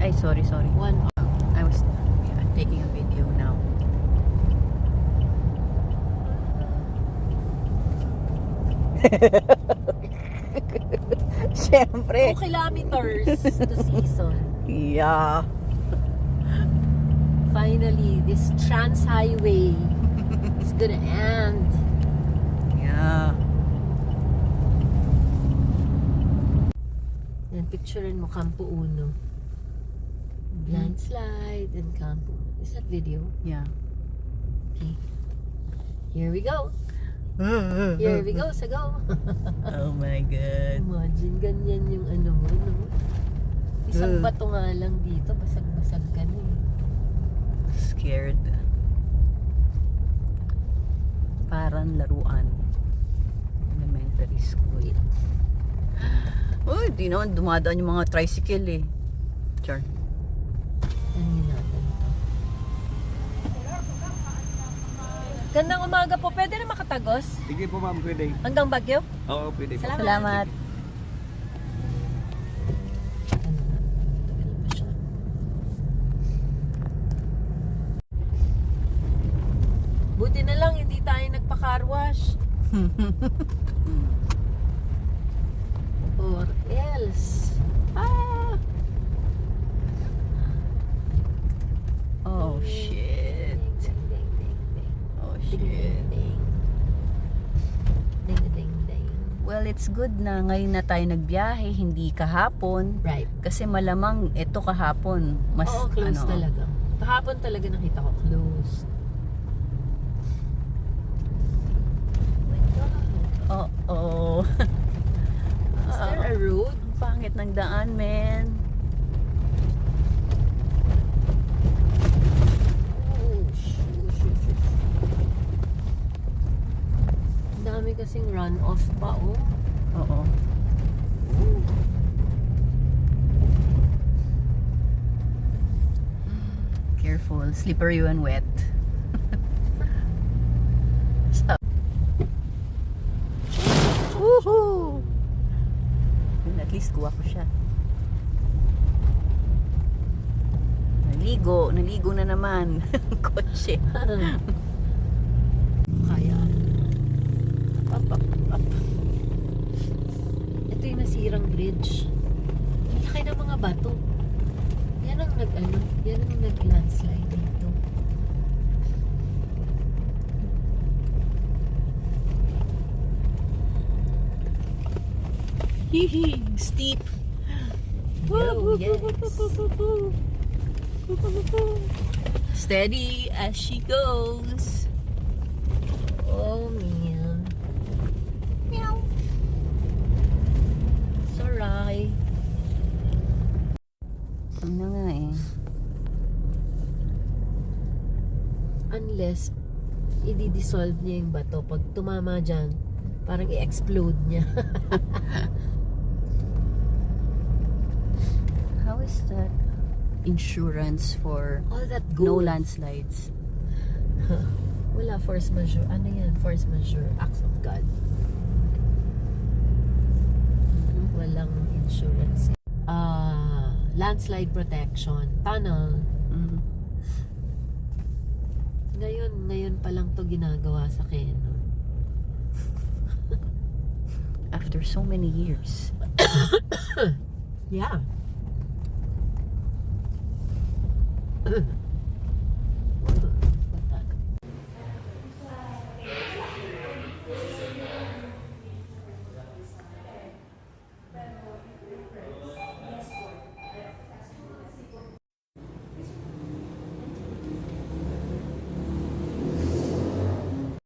Ay, sorry. 1 I was taking a video now. Siyempre. 2 kilometers to season. Yeah. Finally, this trans highway is gonna end. Yeah. Yan, picturein mo Campo Uno. Landslide and Campo. Is that video? Yeah. Okay. Here we go. Here we go, sa go. Oh my God. Imagine, ganyan yung ano mo, no? Isang bato nga lang dito, basag-basag ka na eh. Scared. Parang laruan. Elementary school. Uy, di naman dumadaan yung mga tricycle eh. Char. Ano natin to? Gandang umaga po. Pwede na makatagos? Sige po ma'am, pwede. Hanggang Baguio? Oo, pwede po. Salamat. Ano na? Tagal pa siya. Buti na lang, hindi tayo nagpa-car wash. Or else. Oh shit. Ding, ding, ding, ding. Oh Ding, shit. ding, ding. Ding, ding, ding. Well, it's good na ngayon na tayo nagbiyahe, hindi kahapon. Right. Kasi malamang ito kahapon. Mas Oo, close ano, talaga. Kahapon talaga nakita ko close. Oh my God. Oh. Is there a road? Pangit ng daan, man. Oh, shoot. Ang dami kasing runoff pa, oh. Oo. Careful, slippery and wet. So, woohoo! At least kuha ko siya. Naligo na naman ang kotse. Kaya. Up. Ito yung nasirang bridge. Ang laki ng mga bato. Yan ang nag-landslide dito. Hihi, steep. Oh, yes. Steady as she goes. Oh, man. Meow. Sorry. Ano na nga eh. Unless, i-dissolve niya yung bato. Pag tumama dyan, parang i-explode niya. How is that insurance for All that no gold. landslides? Wala, force majeure. Ano yan? Force majeure. Acts of God. Walang insurance. Landslide protection. Tunnel. Mm. Ngayon pa lang to ginagawa sa Quezon. After so many years. Yeah.